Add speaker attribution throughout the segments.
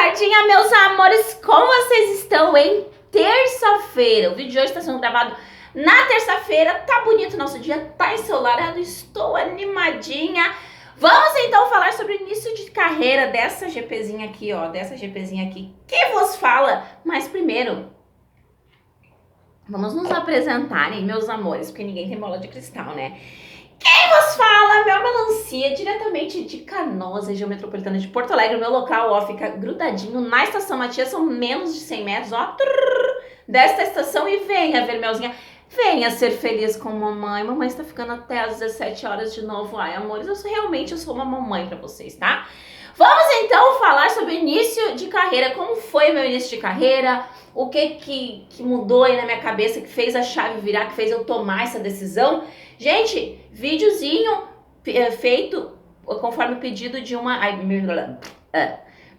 Speaker 1: tardinha, meus amores, como vocês estão, hein? Terça-feira, o vídeo de hoje está sendo gravado na terça-feira, tá bonito o nosso dia, tá ensolarado, estou animadinha. Vamos então falar sobre o início de carreira dessa GPzinha aqui, ó, que vos fala. Mas primeiro, vamos nos apresentar, hein, meus amores, porque ninguém tem bola de cristal, né? Quem vos fala? Mel Melancia, diretamente de Canoas, região metropolitana de Porto Alegre. O meu local, ó, fica grudadinho na Estação Matias, são menos de 100 metros, ó, desta estação. E venha ver, Melzinha, venha ser feliz com mamãe. Mamãe está ficando até às 17 horas de novo. Ai, amores, eu sou uma mamãe pra vocês, tá? Vamos então falar sobre o início de carreira. Como foi o meu início de carreira? O que mudou aí na minha cabeça, que fez a chave virar, que fez eu tomar essa decisão? Gente, videozinho feito conforme o pedido de uma...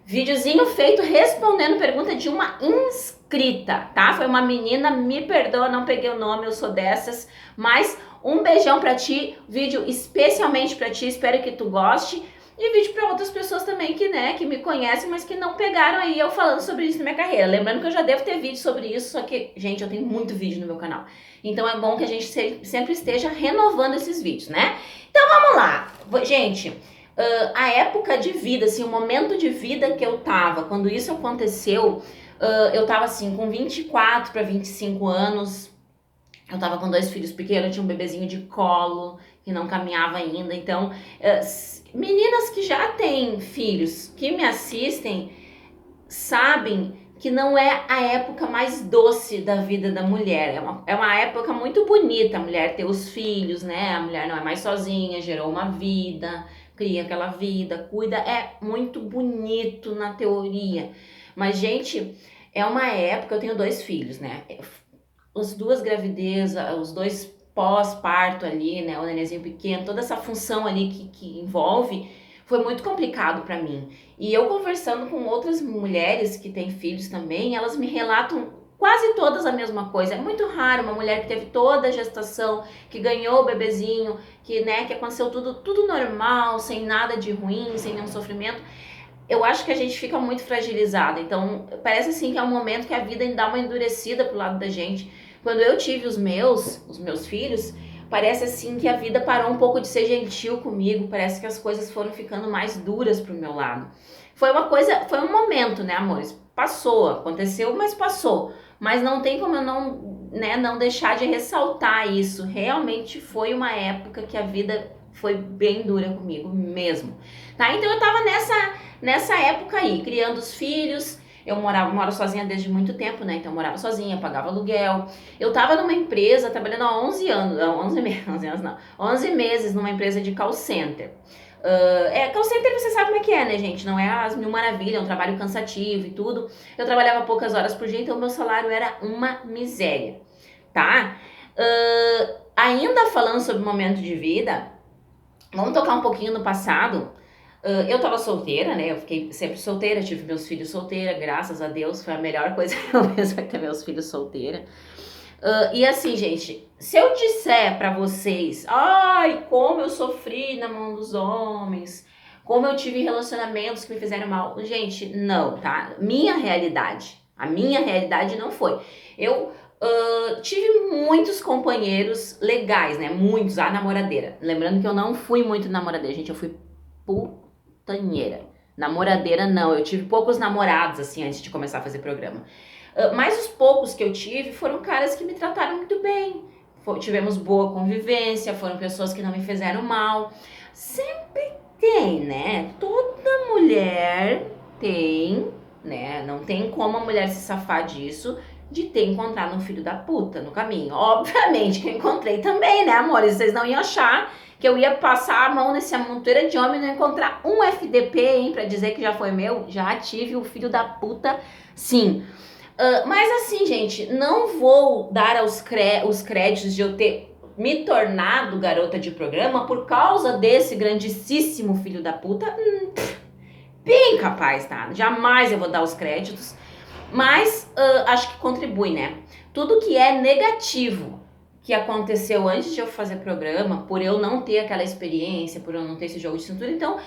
Speaker 1: videozinho feito respondendo pergunta de uma inscrita, tá? Foi uma menina, me perdoa, não peguei o nome, eu sou dessas, mas um beijão pra ti, vídeo especialmente pra ti, espero que tu goste. E vídeo para outras pessoas também que, né, que me conhecem, mas que não pegaram aí eu falando sobre isso na minha carreira. Lembrando que eu já devo ter vídeo sobre isso, só que, gente, eu tenho muito vídeo no meu canal. Então é bom que a gente sempre esteja renovando esses vídeos, né? Então vamos lá. Gente, a época de vida, assim, o momento de vida que eu tava, quando isso aconteceu, eu tava assim, com 24 para 25 anos. Eu tava com 2 filhos pequenos, eu tinha um bebezinho de colo, que não caminhava ainda. Então, meninas que já têm filhos, que me assistem, sabem que não é a época mais doce da vida da mulher. É uma época muito bonita, a mulher ter os filhos, né? A mulher não é mais sozinha, gerou uma vida, cria aquela vida, cuida. É muito bonito na teoria. Mas, gente, é uma época... Eu tenho 2 filhos, né? As 2 gravidezes, os 2 pós-parto ali, né, o nenenzinho pequeno, toda essa função ali que envolve, foi muito complicado pra mim. E eu conversando com outras mulheres que têm filhos também, elas me relatam quase todas a mesma coisa. É muito raro uma mulher que teve toda a gestação, que ganhou o bebezinho, que, né, que aconteceu tudo normal, sem nada de ruim, sem nenhum sofrimento. Eu acho que a gente fica muito fragilizada, então parece assim que é um momento que a vida ainda dá uma endurecida pro lado da gente. Quando eu tive os meus filhos, parece assim que a vida parou um pouco de ser gentil comigo, parece que as coisas foram ficando mais duras pro meu lado. Foi um momento, né, amores? Passou, aconteceu, mas passou. Mas não tem como eu não deixar de ressaltar isso. Realmente foi uma época que a vida foi bem dura comigo mesmo, tá? Então eu tava nessa época aí, criando os filhos. Eu moro sozinha desde muito tempo, né? Então eu morava sozinha, pagava aluguel. Eu tava numa empresa trabalhando há 11 anos, 11 meses numa empresa de call center. Call center você sabe como é que é, né, gente? Não é as mil maravilhas, é um trabalho cansativo e tudo. Eu trabalhava poucas horas por dia, então o meu salário era uma miséria, tá? Ainda falando sobre o momento de vida, vamos tocar um pouquinho no passado. Eu tava solteira, né? Eu fiquei sempre solteira, tive meus filhos solteira, graças a Deus, foi a melhor coisa que eu fiz, foi ter meus filhos solteira. E assim, gente, se eu disser pra vocês, ai, como eu sofri na mão dos homens, como eu tive relacionamentos que me fizeram mal, gente, não, tá? A minha realidade não foi. Eu tive muitos companheiros legais, né? Muitos, a namoradeira. Lembrando que eu não fui muito namoradeira, gente, eu fui putanheira. Namoradeira não, eu tive poucos namorados assim antes de começar a fazer programa. Mas os poucos que eu tive foram caras que me trataram muito bem. Tivemos boa convivência, foram pessoas que não me fizeram mal. Sempre tem, né? Toda mulher tem, né? Não tem como a mulher se safar disso, de ter encontrado um filho da puta no caminho. Obviamente que eu encontrei também, né, amores? Vocês não iam achar que eu ia passar a mão nessa montoeira de homem e não encontrar um FDP, hein, pra dizer que já foi meu. Já tive o filho da puta, sim. Mas assim, gente, não vou dar os créditos de eu ter me tornado garota de programa por causa desse grandíssimo filho da puta. Bem capaz, tá? Jamais eu vou dar os créditos. Mas acho que contribui, né? Tudo que é negativo que aconteceu antes de eu fazer programa, por eu não ter aquela experiência, por eu não ter esse jogo de cintura, então,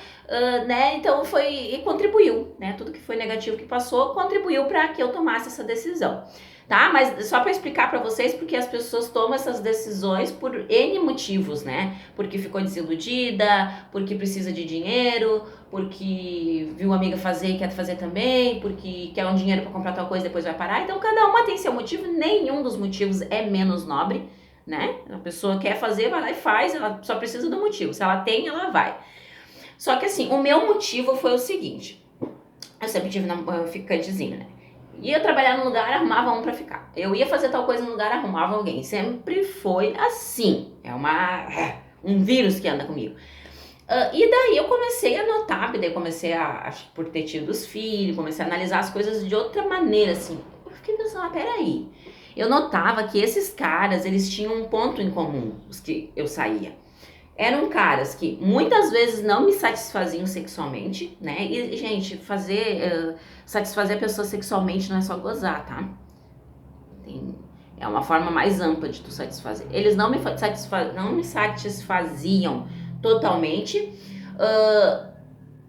Speaker 1: né, então foi, e contribuiu, né, tudo que foi negativo que passou, contribuiu para que eu tomasse essa decisão, tá, mas só para explicar para vocês, porque as pessoas tomam essas decisões por N motivos, né, porque ficou desiludida, porque precisa de dinheiro, porque viu uma amiga fazer e quer fazer também, porque quer um dinheiro para comprar tal coisa e depois vai parar, então cada uma tem seu motivo, nenhum dos motivos é menos nobre, né? A pessoa quer fazer, vai lá e faz, ela só precisa do motivo. Se ela tem, ela vai. Só que assim, o meu motivo foi o seguinte. Eu sempre tive um ficantezinho, né? Ia trabalhar num lugar, arrumava um pra ficar. Eu ia fazer tal coisa no lugar, arrumava alguém. Sempre foi assim. É um vírus que anda comigo. E daí eu comecei a notar, porque daí eu comecei acho que por ter tido os filhos, comecei a analisar as coisas de outra maneira, assim. Eu fiquei pensando, peraí. Eu notava que esses caras, eles tinham um ponto em comum, os que eu saía. Eram caras que muitas vezes não me satisfaziam sexualmente, né? E, gente, satisfazer a pessoa sexualmente não é só gozar, tá? É uma forma mais ampla de tu satisfazer. Eles não me satisfaziam totalmente.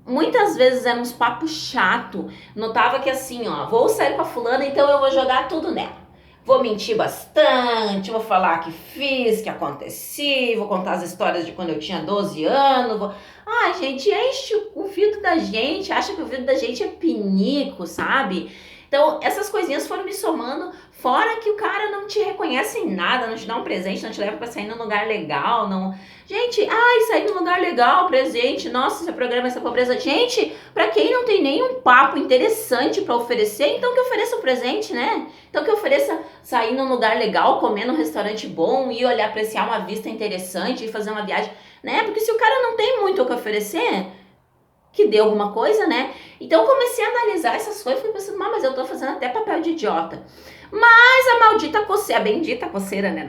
Speaker 1: Muitas vezes eram uns papos chato. Notava que assim, ó, vou sair com a fulana, então eu vou jogar tudo nela. Vou mentir bastante, vou falar que fiz, que aconteci, vou contar as histórias de quando eu tinha 12 anos. Ai, gente, enche o vidro da gente, acha que o vidro da gente é pinico, sabe? Então, essas coisinhas foram me somando, fora que o cara não te reconhece em nada, não te dá um presente, não te leva pra sair num lugar legal, não... Gente, sair num lugar legal, presente, nossa, esse programa, essa pobreza. Gente, pra quem não tem nenhum papo interessante pra oferecer, então que ofereça um presente, né? Então que ofereça sair num lugar legal, comer num restaurante bom, ir olhar, apreciar uma vista interessante e fazer uma viagem, né? Porque se o cara não tem muito o que oferecer, que dê alguma coisa, né? Então eu comecei a analisar essas coisas e fui pensando, mas eu tô fazendo até papel de idiota. Mas a maldita coceira, a bendita coceira, né,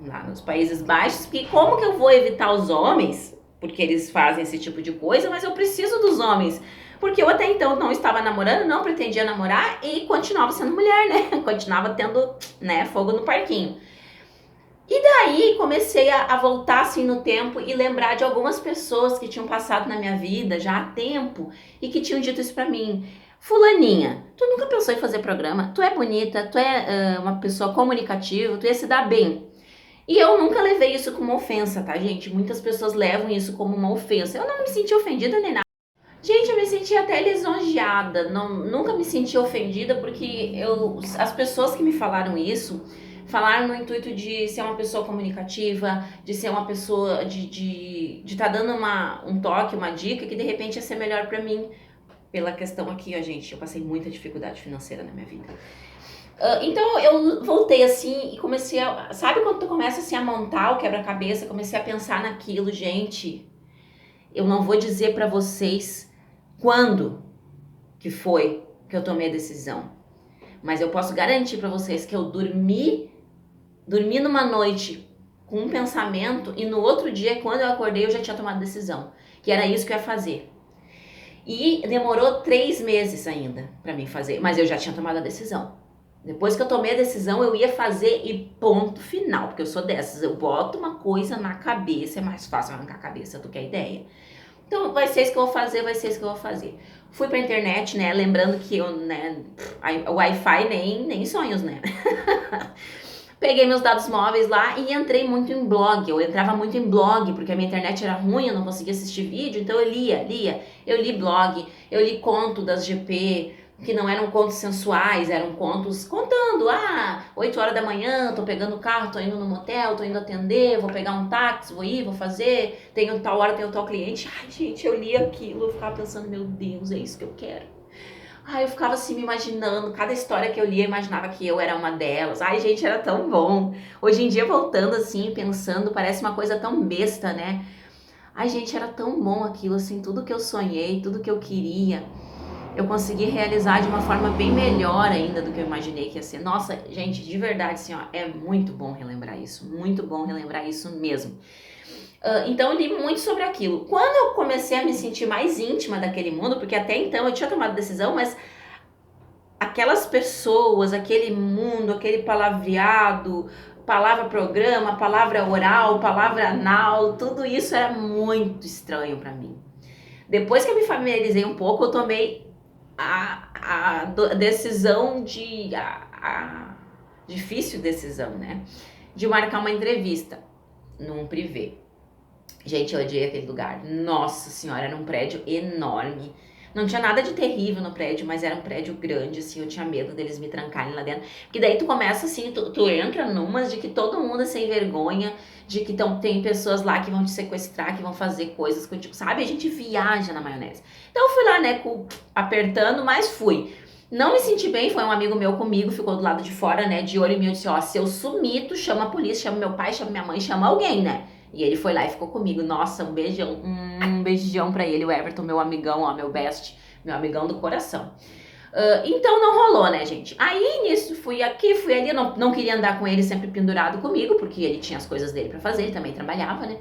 Speaker 1: lá nos Países Baixos, que como que eu vou evitar os homens, porque eles fazem esse tipo de coisa, mas eu preciso dos homens, porque eu até então não estava namorando, não pretendia namorar e continuava sendo mulher, né, continuava tendo, né, fogo no parquinho. E daí comecei a voltar assim no tempo e lembrar de algumas pessoas que tinham passado na minha vida já há tempo e que tinham dito isso pra mim. Fulaninha, tu nunca pensou em fazer programa? Tu é bonita, tu é uma pessoa comunicativa, tu ia se dar bem. E eu nunca levei isso como ofensa, tá, gente? Muitas pessoas levam isso como uma ofensa. Eu não me senti ofendida nem nada. Gente, eu me senti até lisonjeada. Nunca me senti ofendida porque as pessoas que me falaram isso falaram no intuito de ser uma pessoa comunicativa, de ser uma pessoa, de tá dando um toque, uma dica que de repente ia ser melhor pra mim. Pela questão aqui, ó, gente, eu passei muita dificuldade financeira na minha vida. Então eu voltei assim e comecei a... Sabe quando tu começa assim a montar o quebra-cabeça? Comecei a pensar naquilo, gente. Eu não vou dizer pra vocês quando que foi que eu tomei a decisão. Mas eu posso garantir pra vocês que eu dormi numa noite com um pensamento e no outro dia, quando eu acordei, eu já tinha tomado decisão. Que era isso que eu ia fazer. E demorou 3 meses ainda pra mim fazer, mas eu já tinha tomado a decisão. Depois que eu tomei a decisão, eu ia fazer e ponto final, porque eu sou dessas. Eu boto uma coisa na cabeça, é mais fácil arrancar a cabeça do que a ideia. Então, vai ser isso que eu vou fazer, vai ser isso que eu vou fazer. Fui pra internet, né, lembrando que eu, né, o Wi-Fi nem sonhos, né. Peguei meus dados móveis lá e entrei muito em blog. Eu entrava muito em blog, porque a minha internet era ruim, eu não conseguia assistir vídeo, então eu lia. Eu li blog, eu li conto das GP, que não eram contos sensuais, eram contos contando, 8 horas da manhã, tô pegando o carro, tô indo no motel, tô indo atender, vou pegar um táxi, vou fazer, tenho tal hora, tenho tal cliente. Ai, gente, eu li aquilo, eu ficava pensando, meu Deus, é isso que eu quero. Ai, eu ficava assim me imaginando, cada história que eu lia, eu imaginava que eu era uma delas. Ai, gente, era tão bom. Hoje em dia, voltando assim, pensando, parece uma coisa tão besta, né? Ai, gente, era tão bom aquilo, assim, tudo que eu sonhei, tudo que eu queria, eu consegui realizar de uma forma bem melhor ainda do que eu imaginei que ia ser. Nossa, gente, de verdade, assim, ó, é muito bom relembrar isso mesmo. Então eu li muito sobre aquilo. Quando eu comecei a me sentir mais íntima daquele mundo, porque até então eu tinha tomado decisão, mas aquelas pessoas, aquele mundo, aquele palavreado, palavra programa, palavra oral, palavra anal, tudo isso era muito estranho para mim. Depois que eu me familiarizei um pouco, eu tomei a decisão difícil decisão, né? De marcar uma entrevista num privê. Gente, eu odiei aquele lugar. Nossa senhora, era um prédio enorme. Não tinha nada de terrível no prédio, mas era um prédio grande, assim, eu tinha medo deles me trancarem lá dentro. Porque daí tu começa assim, tu entra numas de que todo mundo é sem vergonha, de que tem pessoas lá que vão te sequestrar, que vão fazer coisas contigo, sabe? A gente viaja na maionese. Então eu fui lá, né, apertando, mas fui. Não me senti bem, foi um amigo meu comigo, ficou do lado de fora, né, de olho em mim, eu disse, ó, se eu sumir, tu chama a polícia, chama meu pai, chama minha mãe, chama alguém, né? E ele foi lá e ficou comigo. Nossa, um beijão pra ele, o Everton, meu amigão, ó, meu best, meu amigão do coração. Então não rolou, né, gente? Aí nisso, fui aqui, fui ali, não queria andar com ele sempre pendurado comigo, porque ele tinha as coisas dele pra fazer, ele também trabalhava, né?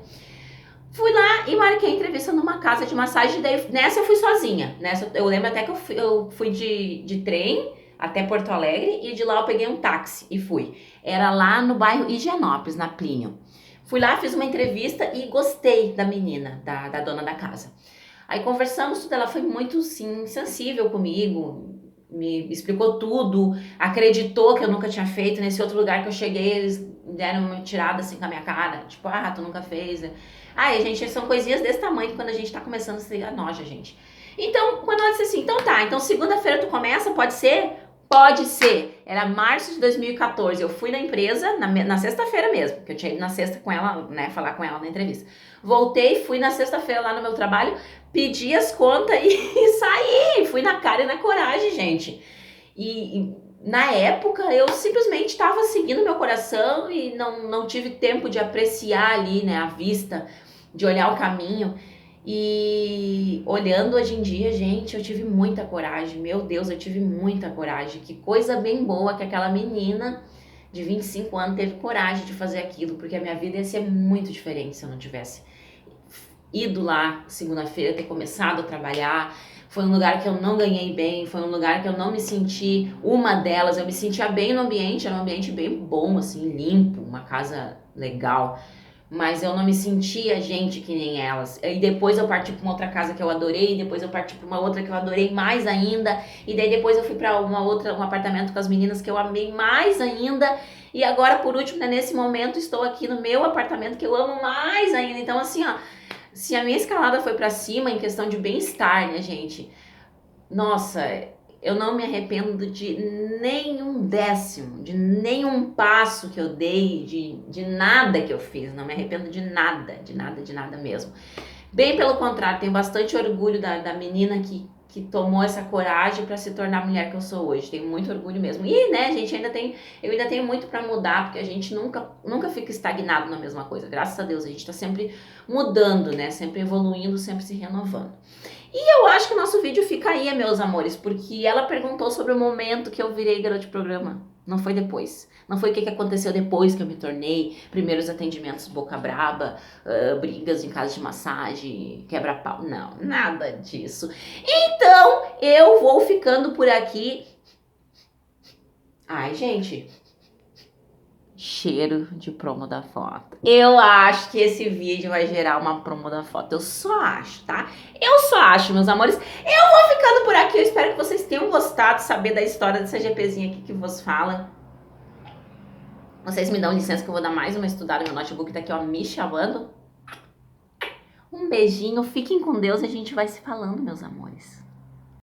Speaker 1: Fui lá e marquei a entrevista numa casa de massagem, daí nessa eu fui sozinha. Nessa, eu lembro até que eu fui de trem até Porto Alegre e de lá eu peguei um táxi e fui. Era lá no bairro Higienópolis, na Plínio. Fui lá, fiz uma entrevista e gostei da menina, da dona da casa. Aí conversamos tudo, ela foi muito, sim, sensível comigo, me explicou tudo, acreditou que eu nunca tinha feito. Nesse outro lugar que eu cheguei, eles deram uma tirada assim com a minha cara, tipo, ah, tu nunca fez, né? Ai, gente, são coisinhas desse tamanho que quando a gente tá começando a se noja, gente. Então, quando ela disse assim, então tá, então segunda-feira tu começa, pode ser? Pode ser. Era março de 2014. Eu fui na empresa na sexta-feira mesmo, porque eu tinha ido na sexta com ela, né, falar com ela na entrevista. Voltei, fui na sexta-feira lá no meu trabalho, pedi as contas e saí. Fui na cara e na coragem, gente. E na época eu simplesmente estava seguindo meu coração e não tive tempo de apreciar ali, né, a vista, de olhar o caminho. E olhando hoje em dia, gente, eu tive muita coragem. Meu Deus, eu tive muita coragem. Que coisa bem boa que aquela menina de 25 anos teve coragem de fazer aquilo, porque a minha vida ia ser muito diferente se eu não tivesse ido lá segunda-feira, ter começado a trabalhar. Foi um lugar que eu não ganhei bem, foi um lugar que eu não me senti uma delas. Eu me sentia bem no ambiente, era um ambiente bem bom, assim, limpo, uma casa legal. Mas eu não me sentia gente que nem elas. E depois eu parti para uma outra casa que eu adorei, depois eu parti para uma outra que eu adorei mais ainda, e daí depois eu fui para um apartamento com as meninas que eu amei mais ainda, e agora por último, né, nesse momento estou aqui no meu apartamento que eu amo mais ainda. Então assim, ó, se a minha escalada foi para cima em questão de bem-estar, né, gente? Nossa, eu não me arrependo de nenhum décimo, de nenhum passo que eu dei, de nada que eu fiz. Não me arrependo de nada, de nada, de nada mesmo. Bem pelo contrário, tenho bastante orgulho da menina que tomou essa coragem para se tornar a mulher que eu sou hoje. Tenho muito orgulho mesmo. E, né, gente, eu ainda tenho muito para mudar, porque a gente nunca fica estagnado na mesma coisa. Graças a Deus, a gente tá sempre mudando, né? Sempre evoluindo, sempre se renovando. E eu acho que o nosso vídeo fica aí, meus amores, porque ela perguntou sobre o momento que eu virei garota de programa. Não foi depois. Não foi o que aconteceu depois que eu me tornei. Primeiros atendimentos boca braba, brigas em casa de massagem, quebra-pau. Não, nada disso. Então, eu vou ficando por aqui. Ai, gente, cheiro de promo da foto. Eu acho que esse vídeo vai gerar uma promo da foto. Eu só acho, tá? Eu só acho, meus amores. Eu vou ficando por aqui. Eu espero que vocês tenham gostado de saber da história dessa GPzinha aqui que vos fala. Vocês me dão licença que eu vou dar mais uma estudada. Meu notebook tá aqui, ó, me chamando. Um beijinho. Fiquem com Deus e a gente vai se falando, meus amores.